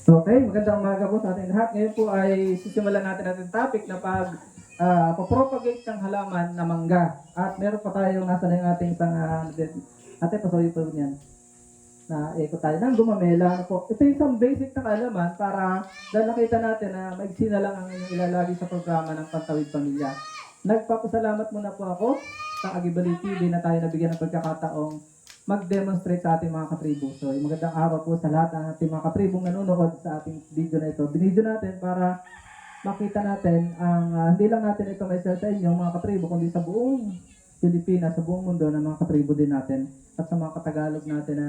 Okay, magandang umaga po sa ating lahat. Ngayon po ay sisimulan natin ating topic na propagate ng halaman na mangga. At meron pa tayong nasa na yung ating isang ate, pasuyo po niyan. Na eco tayo ng gumamela. Ano po. Ito yung isang basic na kaalaman para dahil nakita natin na maigsi na lang ang inyong ilalagay sa programa ng Pantawid Pamilya. Nagpapasalamat muna po ako sa Agibali TV na tayo nabigyan ng pagkakataong mag-demonstrate sa ating mga katribo. So, magandang araw po sa lahat ng ating mga katribong nanonood sa ating video na ito. Binidyo natin para makita natin ang hindi lang natin ito may share sa inyo mga katribo, kundi sa buong Pilipinas, sa buong mundo ng mga katribo din natin at sa mga katagalog natin na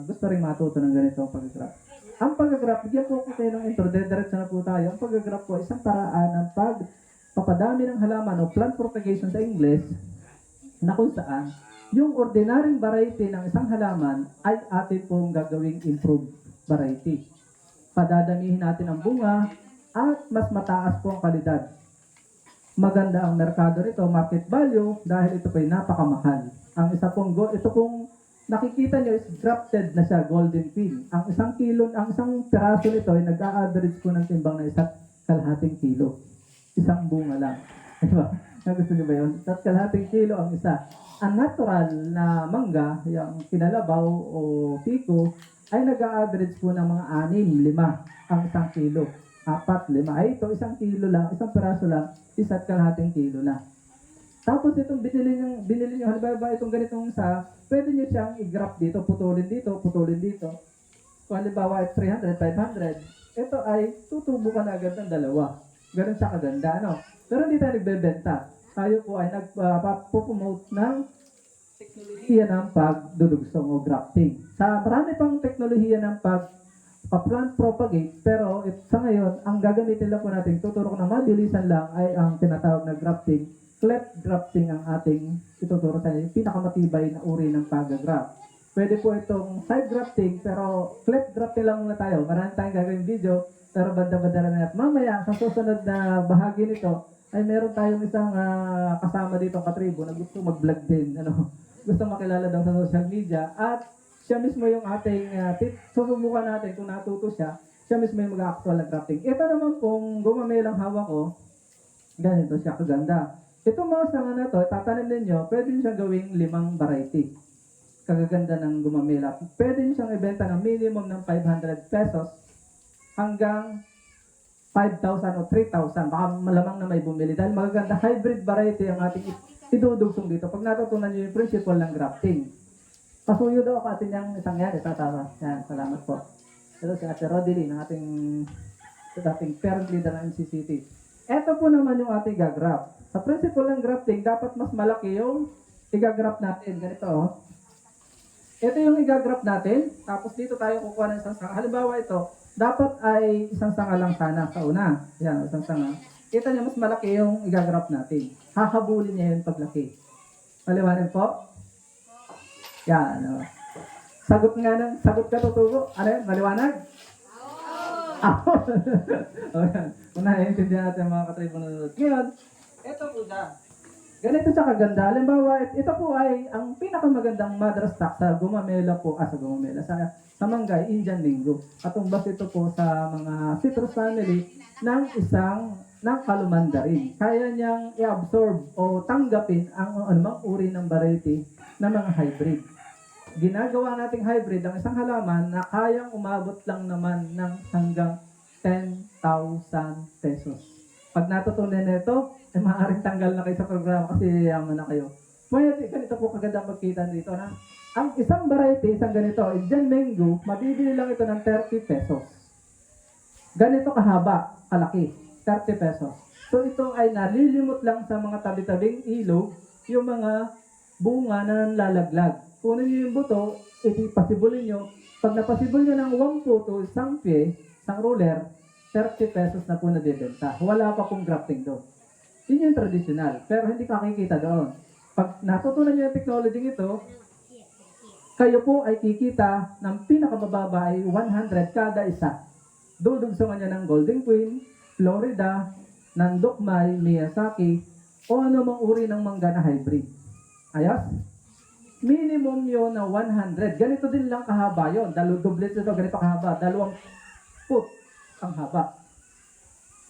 gusto rin matuto ng ganitong pag-graph. Ang pag-graph, bigyan po ko kayo ng intro, diretso na po tayo. Ang pag-graph po, isang paraan ng pagpapadami ng halaman o plant propagation sa English na kung saan yung ordinaryong variety ng isang halaman ay atin pong gagawing improved variety. Padadamihin natin ang bunga at mas mataas po ang kalidad. Maganda ang merkado nito, market value, dahil ito po ay napakamahal. Ang isa pong ito pong nakikita nyo is grafted na siya, golden pin. Ang isang piraso nito ay nag-a-average po ng timbang na 1.5 kilo. Isang bunga lang. Diba? Gusto nyo ba yun? 1.5 kilo ang isa. Ang natural na mangga, yung kinalabaw o piko, ay nag-a-average po ng mga 6, 5 ang 1 kilo. 4, 5. Ay ito, 1 kilo lang, isang peraso lang, 1.5 kilo lang. Tapos itong binili nyo, halimbawa itong ganitong pwede nyo siyang i-graph dito, putulin dito. Kung halimbawa ay 300, 500, ito ay tutubo ka na agad ng dalawa. Ganun siya kaganda, ano? Pero hindi tayo nagbebenta. Tayo po ay nagpo-promote ng teknolohiya ng pagdudugsong o grafting. Sa marami pang teknolohiya ng plant propagate, pero sa ngayon, ang gagamitin lang po natin, tuturo ko na mabilisan lang, ay ang tinatawag na grafting. Cleft grafting ang ating ituturo sa inyo, yung pinakamatibay na uri ng pag-graft. Pwede po itong side grafting, pero cleft grafting lang muna tayo. Marami tayong gagawin video, pero banda-banda na natin. Mamaya, sa susunod na bahagi nito, ay meron tayong isang kasama dito katribo na gusto mag-vlog din. Gusto makilala daw sa social media. At siya mismo yung ating susubukan natin kung natuto siya mismo yung mag-actual na grafting. Ito naman pong gumamelang hawak ko, ganito siya kaganda. Itong mga sanga na to, tatanim ninyo, pwede nyo siyang gawing 5 variety. Kagaganda ng gumamela. Pwede nyo siyang ibenta ng minimum ng 500 pesos hanggang 5,000 o 3,000. Baka malamang na may bumili. Dahil magaganda hybrid variety ang ating idudugsong dito. Pag natutunan nyo yung principle ng grafting. Pasuyo daw ako atin yung isang yan. Itatawa. Yan, salamat po. Ito si Ate Rodely ng ating parent leader ng NCCT. Ito po naman yung ating gagraph. Sa principle ng grafting, dapat mas malaki yung igagraph natin. Ganito, oh. Ito yung igagraph natin. Tapos dito tayo kukuha ng isang sanga. Halimbawa ito, dapat ay isang sanga lang sana sa una. Yan, isang sanga. Kita niyo, mas malaki yung igagraph natin. Hahabulin niya yung paglaki. Maliwanag po? Yan, ano. Sagot ka tutubo. Ano yun? Maliwanag? Oo. Kung naiintindihan natin mga katribo na nanonood. Ngayon, ito po siya. Ganito siya kaganda. Halimbawa, ito po ay ang pinakamagandang mother stock sa gumamela po, sa mangga, Indian Lingo. Katumbas ito po sa mga citrus family ng kalumandarin. Kaya niyang i-absorb o tanggapin ang anumang uri ng variety ng mga hybrid. Ginagawa nating hybrid ang isang halaman na kayang umabot lang naman ng hanggang 10,000 pesos. Pag natutunan nito, ay maaaring tanggal na kayo sa programa kasi yaman na kayo. Pwede, ganito po kaganda magkita dito na ang isang variety, isang ganito, Indian mango, mabibili lang ito ng 30 pesos. Ganito kahaba, kalaki, 30 pesos. So ito ay nalilimot lang sa mga tabi-tabing ilog, yung mga bunga na lalaglag. Kunin nyo yung buto, pasibulin nyo. Pag napasibol nyo ng 1 puto, isang ruler, 30 pesos na po nabibenta. Wala pa pong grafting doon. Yun yung traditional, pero hindi kakikita doon. Pag natutunan nyo yung technology ito, kayo po ay kikita ng pinakamababa ay 100 kada isa. Dudugsungan nyo ng Golden Queen, Florida, ng Dokmay, Miyazaki, o anumang uri ng mangga na hybrid. Ayos? Minimum yun na 100. Ganito din lang kahaba yun. Dublet ito, ganito kahaba. foot ang haba.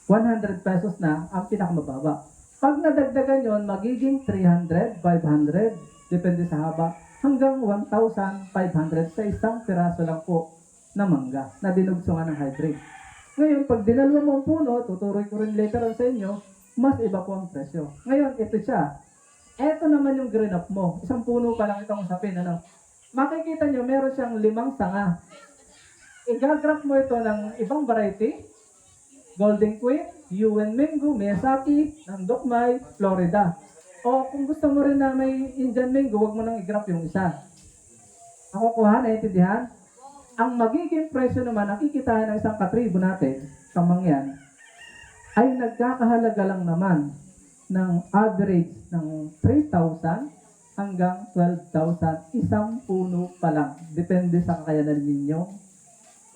100 pesos na ang pinakamababa. Pag nadagdagan yon, magiging 300, 500, depende sa haba, hanggang 1,500 sa isang piraso lang po na mangga na dinugsungan ng hybrid. Ngayon, pag dinalwa mo ang puno, tuturoy ko rin later on sa inyo, mas iba po ang presyo. Ngayon, ito siya. Ito naman yung green up mo. Isang puno pa lang itong usapin. Ano? Makikita nyo, meron siyang 5 sanga. Igagraph mo ito ng ibang variety. Golden Queen, Yuen Mango, Miyazaki, ng Dokmay, Florida. O kung gusto mo rin na may Indian Mango, huwag mo nang i-graph yung isa. Ako kuha, naiintindihan? Ang magiging presyo naman, nakikitahan ng isang katribo natin, sa mangyan, ay nagkakahalaga lang naman ng average ng 3,000 hanggang 12,000 isang puno pa lang. Depende sa kakayanan ninyong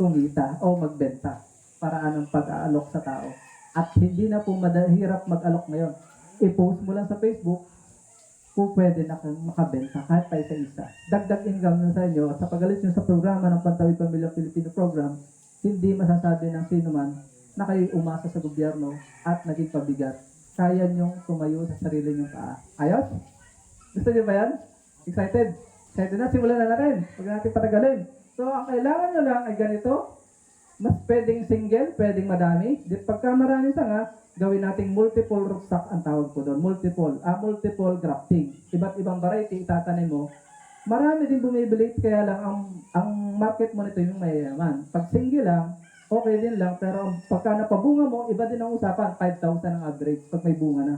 kumita o magbenta. Paraan ng pag-aalok sa tao. At hindi na po mahirap mag-alok ngayon. I-post mo lang sa Facebook, kung pwede na kang makabenta kahit pa isa-isa. Dagdag income na sa inyo at sa pagalit nyo sa programa ng Pantawid Pamilya Pilipino Program, hindi masasabi ng sino man na kayo umasa sa gobyerno at naging pabigat. Kaya nyong tumayo sa sarili nyong paa. Ayos? Gusto niyo ba yan? Excited? Excited na? Simulan na natin. Huwag natin patagalin. So, ang kailangan nyo lang ay ganito. Mas pwedeng single, pwedeng madami. Di pagka marami sanga, gawin nating multiple rootstock ang tawag ko doon. Multiple grafting. Iba't ibang variety itatanim mo. Marami din bumibili, kaya lang ang market mo nito yung mayayaman. Pag single lang, okay din lang. Pero pagka napabunga mo, iba din ang usapan. 5,000 ang average pag may bunga na.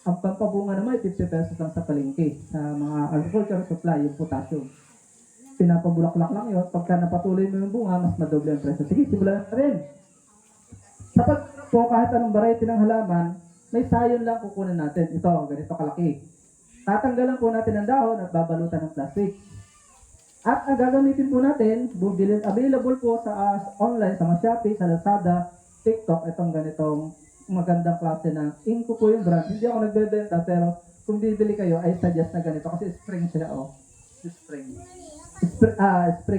Ang pampabunga naman ay 50 pesos lang sa palengke. Sa mga agricultural supply, yung potassium. Pinapabulaklak lang yun. Pagka napatuloy mo yung bunga, mas madoble ang presyo. Sige, simulan na rin. Sapat po kahit anong variety ng halaman, may sayon lang kukunin natin. Ito, ganito kalaki. Tatanggalan po natin ang dahon at babalutan ng plastic. At ang gagamitin po natin, available po sa online, sa Shopee, sa Lazada, TikTok, itong ganitong magandang klase ng Inco po yung brand. Hindi ako nagbebenta, pero kung bibili kayo, ay suggest na ganito kasi spring siya, oh. Spring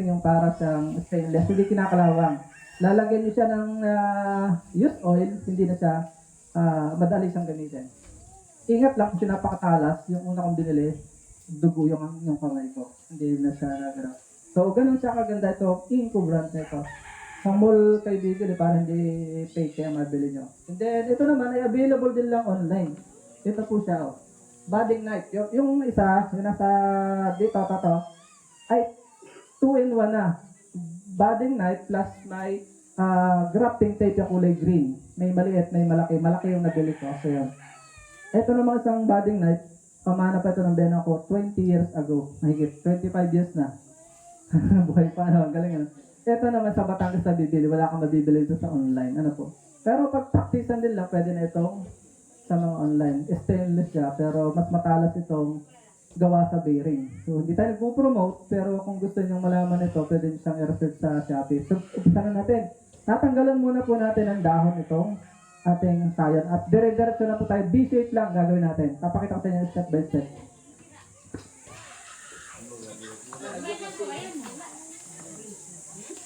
yung para siyang stainless, hindi kinakalawang. Lalagyan niyo siya ng used oil, hindi na siya madali siyang gamitin. Ingat lang kung napakatalas, yung una kong binili, dugo yung kamay ko. Hindi na siya nagano. So, ganun siya kaganda ito, Inco brand na ito. Sa mall kayo bibili para hindi fake kaya mabili nyo. And then, ito naman ay available din lang online. Ito po siya, oh. Budding knife. Yung isa, yung nasa dito, ay 2-in-1 na. Budding knife plus may grafting tape yung kulay green. May maliit, may malaki. Malaki yung nabili ko. So, yun. Ito naman isang budding knife. Pamana pa ito ng bena ko 20 years ago. Mahigit 25 years na. Buhay pa, ano? Galing, ano? Ito naman sa Batangas na bibili. Wala kang mabibili ito sa online. Ano po? Pero pag practicean din lang, pwede na itong sa mga online. Stainless siya, pero mas matalas itong gawa sa bearing. So, hindi tayo nagpo-promote, pero kung gusto niyo malaman ito, pwede niyo siyang i-research sa Shopee. So, umpisa na natin. Natanggalan muna po natin ang dahon itong ating sayon. At dire-diretso na po tayo. B-shape lang gagawin natin. Papakita ko sa inyo step by step.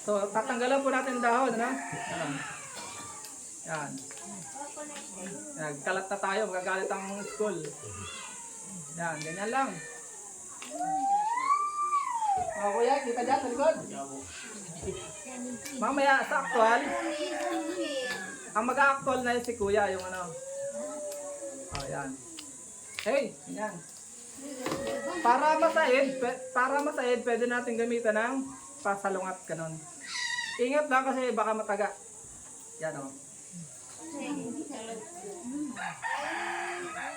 So, tatanggalan po natin ang dahon, ano? Yan. Nagkalat na tayo, magagalit ang school. Yan, ganyan lang. O kuya, kita dyan sa likod. Mamaya sa actual, ang mag-actual na si kuya, yung ano. O, yan. Hey, ganyan. Para masahid, pwede natin gamitan ng pasalungat kanon. Ingat lang kasi baka mataga. Yan, o.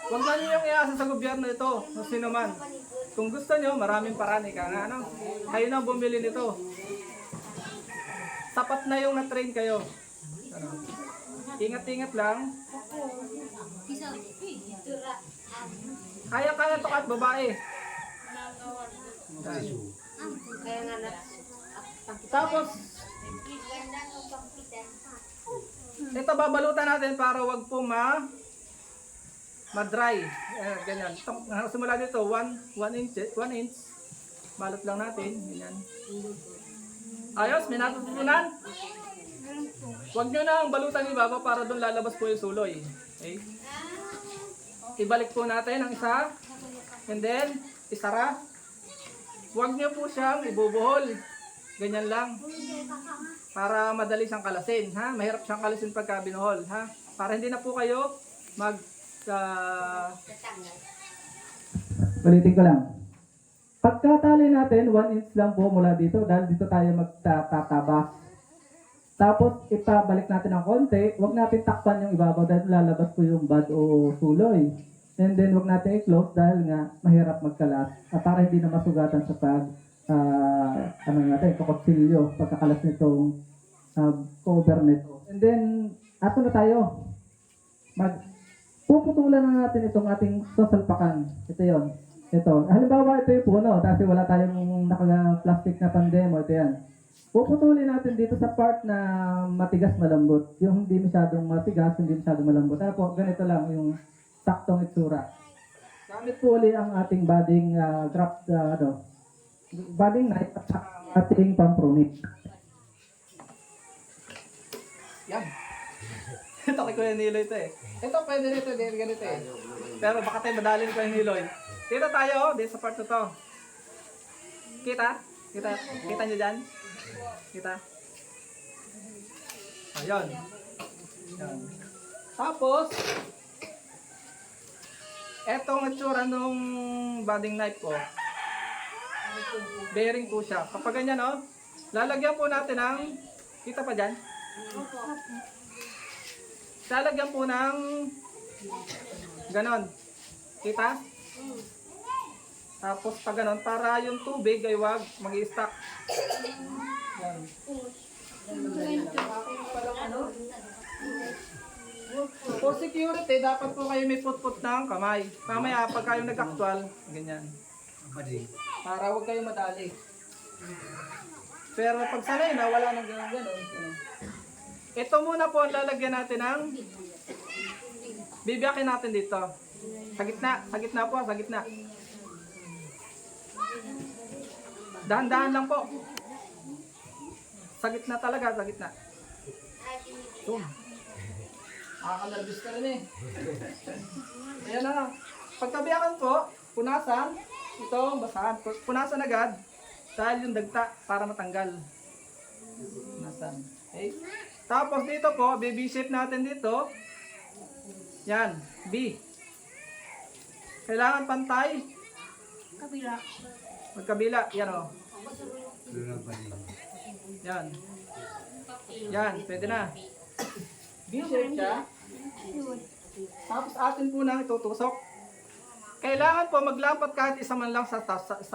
Huwag na niyo yung iasa sa gobyerno ito, o sino man. Kung gusto nyo, maraming paraan ka nga, ano? Kayo na bumili nito. Sapat na yung na-train kayo. Ano? Ingat-ingat lang. Kaya-kaya to kahit babae. Tapos, ito babalutan natin para wag po ma-dry. Ganyan. Simula dito, 1 inch. Balot lang natin. Ganyan. Ayos, may natutunan? Huwag nyo na ang balutan ni Baba para doon lalabas po yung suloy. Okay? Ibalik po natin ang isa. And then, isara. Huwag nyo po siyang ibubuhol. Ganyan lang. Para madali siyang kalasin. Ha? Mahirap siyang kalasin pagka binuhol. Ha? Para hindi na po kayo mag... Ulitin ko lang. Pagkatali natin, 1 inch lang po mula dito dahil dito tayo magtatabas. Tapos ipabalik natin ng konti, huwag natin takpan yung ibabaw dahil lalabas po yung bud o suloy. And then huwag natin i-close dahil nga mahirap magkalas at para hindi na masugatan sa pag kokotsilyo, pagkakalas nitong cover nito. And then, ato na tayo. Puputulan na natin itong ating sasalpakan. Ito yon. Ito. Halimbawa, ito yung puno. Kasi wala tayong naka-plastic na pandemo. Ito yan. Puputulin natin dito sa part na matigas malambot. Yung hindi masyadong matigas, hindi masyadong malambot. Tapos, ganito lang yung saktong itsura. Gamit po ulit ang ating budding budding knife at ating pamprunit. Yan. Ito kay Kuya Niloy ito eh. Ito pwede nito, din ganito eh. Pero baka tayo madalin ko yung Niloy. Dito tayo, dito sa part na to. Kita? Kita nyo dyan? Kita? Ayun. Yan. Tapos, etong itsura nung budding knife ko, bearing po siya. Kapag ganyan, no? Lalagyan po natin ng, kita pa dyan? Lalagyan po ng ganon. Kita? Tapos pag ganon, para yung tubig ay wag mag-i-stack. Yan. For security, dapat po kayo may put-put ng kamay. Mamaya, pag kayo nag-actual, ganyan. Para wag kayo madali. Pero pag sanay na, wala nang ganon. Ito muna po ang lalagyan natin ng bibiyakin natin dito. Sa gitna po, sa gitna. Dahan-dahan lang po. Sa gitna talaga, sa gitna. Boom. Nakakalarbis ka rin eh. Ayan na. Pagkabiyakan po, punasan. Ito, basahan. Punasan agad. Dahil yung dagta para matanggal. Punasan. Okay. Tapos dito po, B-shape natin dito. Yan, B. Kailangan pantay. Kabila. Magkabila, yan o. Yan. Yan, pwede na. B-shape siya. Tapos atin po nang itutusok. Kailangan po maglapat kahit isa man lang sa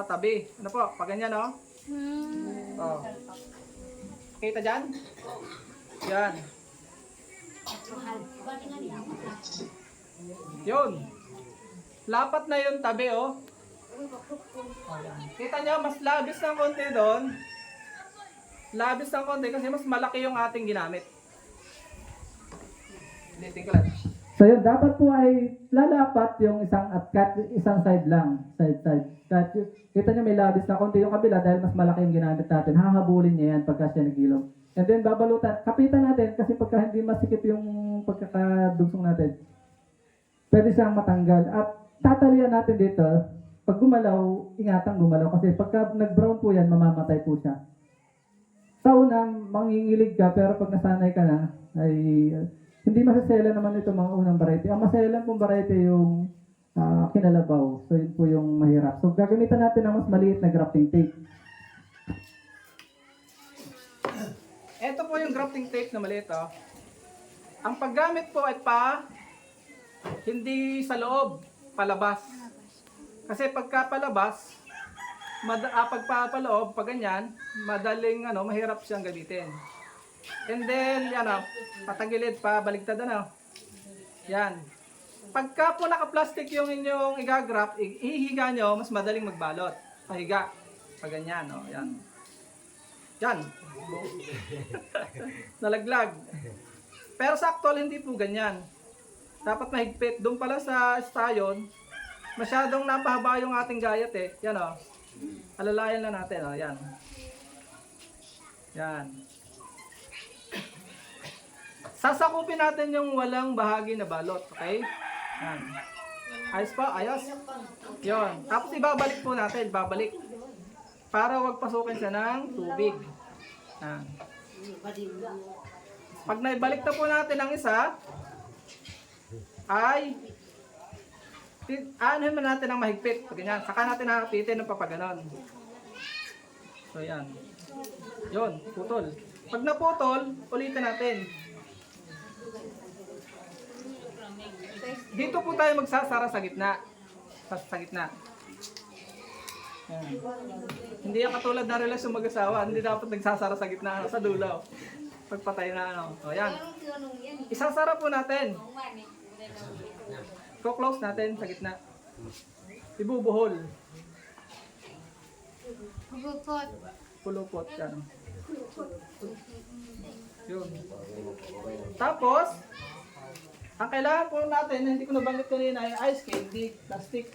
tabi. Ano po, pag ganyan o. Oh. Kita dyan? Yan. Yun. Lapat na yung tabi, oh. Kita nyo, mas labis ng konti doon. Labis ng konti kasi mas malaki yung ating ginamit. Ulitin ko lang. So yun, dapat po ay lalapat yung isang side lang. Side. Kita nyo may labis na konti yung kabila dahil mas malaki yung ginamit natin. Hahabulin niya yan pagka siya nagilong. And then babalutan, kapitan natin kasi pagka hindi masikip yung pagkakadugsong natin, pwede siyang matanggal. At tatalian natin dito, pag gumalaw, ingatang gumalaw kasi pagka nag-brown po yan, mamamatay po siya. Sa unang, mangingilig ka pero pag nasanay ka na, ay hindi masasela naman ito mga unang variety. Ang maselan pong variety yung kinalabaw. So yun po yung mahirap. So gagamitan natin ng mas maliit na grafting tape. Ito po yung grafting tape na maliit, oh. Ang paggamit po ay hindi sa loob, palabas. Kasi pagka palabas, pagpapaloob, pag ganyan, madaling, mahirap siyang gamitin. And then, patagilid pa, baligtad Yan. Pagka po naka-plastic yung inyong igagrap, ihiga nyo, mas madaling magbalot. Pahiga. Pag ganyan, yan. Yan. Nalaglag. Pero sa actual, hindi po ganyan. Dapat mahigpit. Doon pala sa stayon, masyadong napahaba yung ating gayat eh. Yan alalayan na natin. Yan. Yan. Sasakupin natin yung walang bahagi na balot. Okay? Yan. Ayos pa? Ayos? Yun. Tapos ibabalik po natin. Babalik. Para wag pasukin siya ng tubig. Yan. Pag naibalik na po natin ang isa, ay ano naman natin ang mahigpit. Ganyan. Saka natin nakapitin ng papaganon. So yan. Yun. Putol. Pag naputol, ulitin natin. Dito po tayo magsasara sa gitna. Sa gitna. Yan. Hindi yan katulad na relasyon mag-asawa. Hindi dapat nagsasara sa gitna, sa dulo. Pagpatay na ano. O yan. Isasara po natin. Close natin sa gitna. Ibubuhol. Pulupot. Yan. Yun. Tapos, ang kailangan po natin, hindi ko nabanggit kanina, ay ice candy, plastic.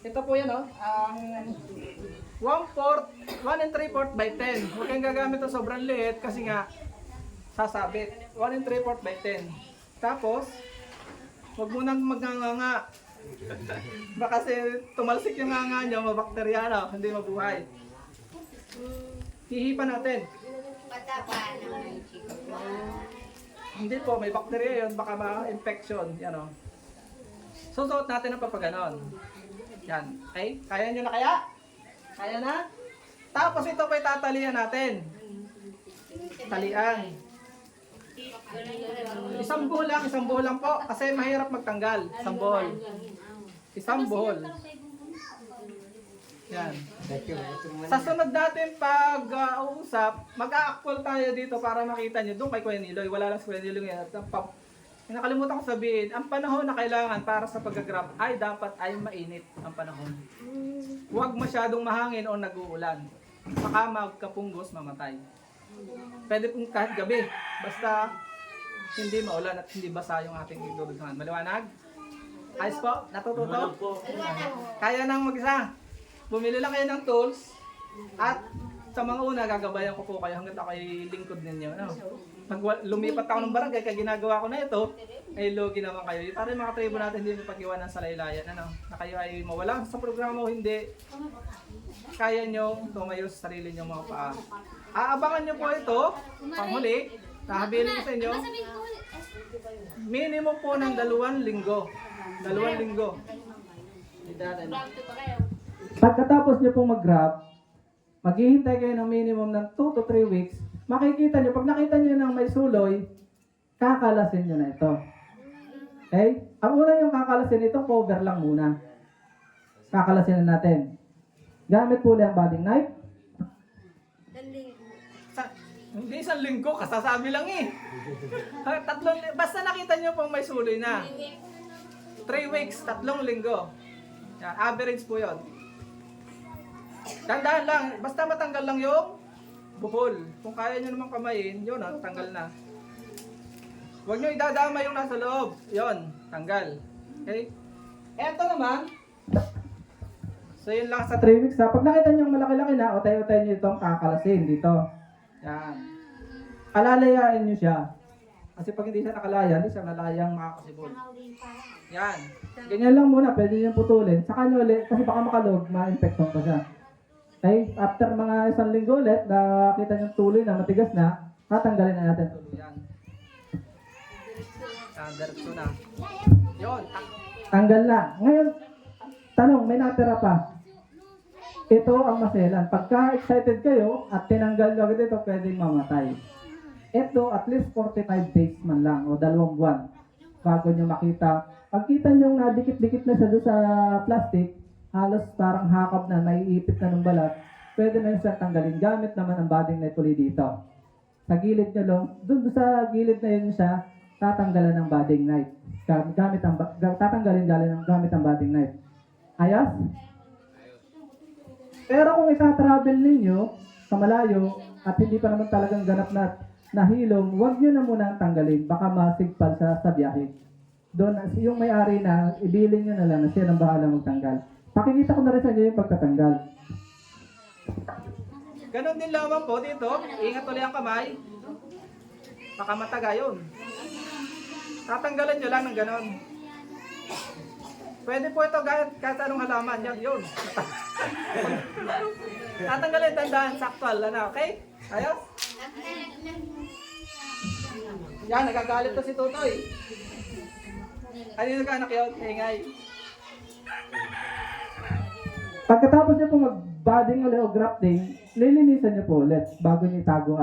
Ito po yan, oh. Ang 1 3/4 by 10. Huwag kayong gagamit ng sobrang liit kasi nga sasabit. 1 3/4 by 10. Tapos, huwag mo nang magnganga. Baka kasi tumalsik yung nganga nyo, mabakterya na, hindi mabuhay. Hihipan natin. Hindi po, may bakterya yun, baka ma-infection. Yan, oh. Susuot natin ang papaganon. Yan. Okay? Kaya nyo na kaya? Kaya na? Tapos ito pa itatalian natin. Talian. Isang buhol lang po. Kasi mahirap magtanggal. Isang buhol. Isang buhol. Yan. Sa sunod natin pag-uusap, mag-a-actual tayo dito para makita nyo. Doon kay Kuya Niloy. Wala lang si Kuya Niloy yan. Nakalimutan ko sabihin, ang panahon na kailangan para sa pag-graph ay dapat ay mainit ang panahon. Huwag masyadong mahangin o nag-uulan. Baka magkapunggos, mamatay. Pwede pong kahit gabi. Basta hindi maulan at hindi basa yung ating idudugtungan. Maliwanag? Ayos po? Natututo? Kaya nang mag-isa. Bumili lang kayo ng tools at sa mga una, gagabayan ko po kayo hanggang ako ay lingkod ninyo. No? Pag lumipat ako ng barangay, kaya ginagawa ko na ito, ay logi naman kayo. Para yung mga tribo natin hindi mapag-iwanan sa laylayan. Ano? Na kayo ay mawala sa programa o hindi, kaya nyo tumayo sa sarili nyo mga paa. Aabangan nyo po ito, panghuli, nahabilin ko sa inyo, minimum po ng 2 linggo. 2 linggo. Pagkatapos nyo pong mag-grab, maghihintay kayo ng minimum ng 2 to 3 weeks. Makikita nyo, pag nakita nyo ng may suloy, kakalasin nyo na ito. Okay? Ang una yung kakalasin, itong cover lang muna. Kakalasin na natin. Gamit po ulit ang budding knife. Hindi 1 linggo, kasasabi lang eh. Basta nakita nyo pong may suloy na. 3 weeks, 3 linggo. Yan, average po yun. Tandaan lang, basta matanggal lang yung buhol. Kung kaya nyo naman kamayin, yun, tanggal na. Huwag nyo idadama yung nasa loob. Yun, tanggal. Okay? Eto naman, so yun lang sa 3 weeks ha. Pag nakita nyo malaki-laki na, utay-utay nyo itong kakalasin dito. Yan. Alalayain nyo siya. Kasi pag hindi siya nakalaya, hindi siya nalayang makakasibol. Yan. Ganyan lang muna, pwede nyo putulin. Saka nyo ulit, kasi baka makalog, ma-infection pa siya. Okay, after mga 1 linggo ulit, nakita nyo tuloy na matigas na, tatanggalin na natin tuloy yan. Diretso na. Yun. Tanggal na. Ngayon, tanong, may natira pa. Ito ang maselan. Pagka excited kayo at tinanggal nyo agad ito, pwedeng mamatay. Ito, at least 45 days man lang o 2 buwan bago nyo makita. Pagkita nyo na dikit-dikit na siya doon sa plastic, halos parang hakap na, naiipit na ng balat, pwede na siya tanggalin. Gamit naman ang budding knife ulit dito. Sa gilid nyo lang, doon sa gilid na yun siya, tatanggalan ng budding knife. Tatanggalin gamit ang budding knife. Ayos? Pero kung itatravel ninyo sa malayo at hindi pa naman talagang ganap na hilom, huwag nyo na muna tanggalin. Baka masigpal sa biyahe. Doon, yung may-ari na, ibilin nyo na lang na siya nang bahala magtanggal. Pakikita ko na rin sa inyo yung pagtatanggal. Ganon din lamang po dito. Ingat ulit ang kamay. Makamataga yun. Tatanggalan nyo lang ng ganon. Pwede po ito kahit anong halaman. Yan, yun. Tatanggalin, tandaan, saktual. Ano, okay? Ayos? Yan, nagagalit to si Tutoy. Kanino ka anak yun? Ingay. Pagkatapos niyo po mag-budding ulit o grafting, lilinisan niyo po ulit bago niyo itago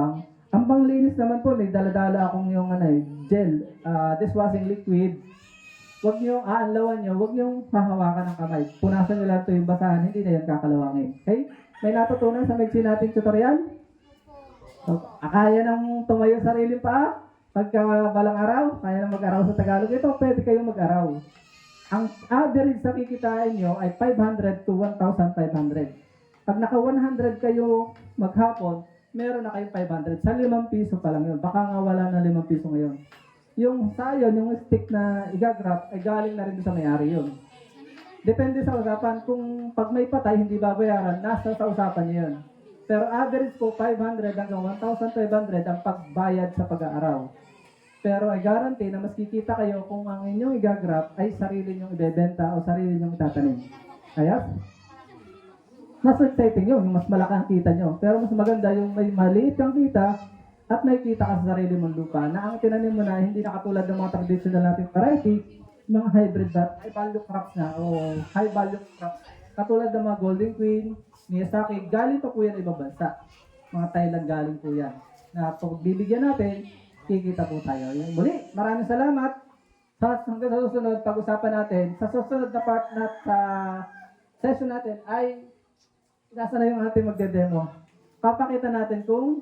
ang panglinis naman po, may dala-dala akong yung gel, dishwashing liquid. Huwag niyo aanlawan niyo, huwag niyo hahawakan ng kamay. Punasan niyo lang ito yung basahan, hindi na yan kakalawangin. Okay? May natutunan sa medyo nating tutorial? So, kaya nang tumayo sarili pa? Pagka balang araw, kaya nang mag-araw sa Tagalog. Ito, pwede kayong mag-araw. Ang average sa kikitain nyo ay 500 to 1,500. Pag naka 100 kayo maghapon, meron na kayong 500. Sa 5 piso pa lang yun. Baka nga wala na 5 piso ngayon. Yung sayon, yung stick na igagraph, ay galing na rin sa may-ari yun. Depende sa usapan. Kung pag may patay, hindi babayaran, nasa sa usapan nyo yun. Pero average po, 500 hanggang 1,500 ang pagbayad sa pag-aaraw. Pero ay guarantee na mas kikita kayo kung ang inyong igagraph ay sarili nyong ibebenta o sarili nyong itatanim. Ayos? Mas exciting yun, yung mas malaki ang kita nyo. Pero mas maganda yung may maliit kang kita at may kita ka sa sarili mong lupa na ang tinanim mo na hindi na katulad ng mga traditional nating variety, mga hybrid that high value crops na o high value crops. Katulad ng mga Golden Queen, Miyazaki, galing pa po yan ibang bansa. Mga Thailand galing po yan. Na pag bibigyan natin, kikita po tayo. Yung muli, maraming salamat. Hanggang sa susunod, pag-usapan natin. Sa susunod na part na sa session natin ay nasa na yung ating magde-demo. Papakita natin kung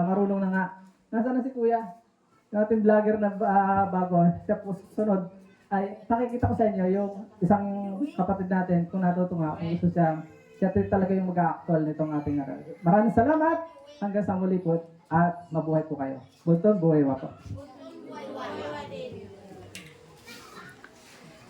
marunong na nga. Nasa na si Kuya? Yung ating vlogger na bago. Siya po susunod. Ay, pakikita ko sa inyo yung isang kapatid natin kung natuto nga. Kung gusto siya talaga yung mag-actual nitong ating aral. Maraming salamat. Hanggang sa muli po. At mabuhay po kayo. Bunton, buhay wapo.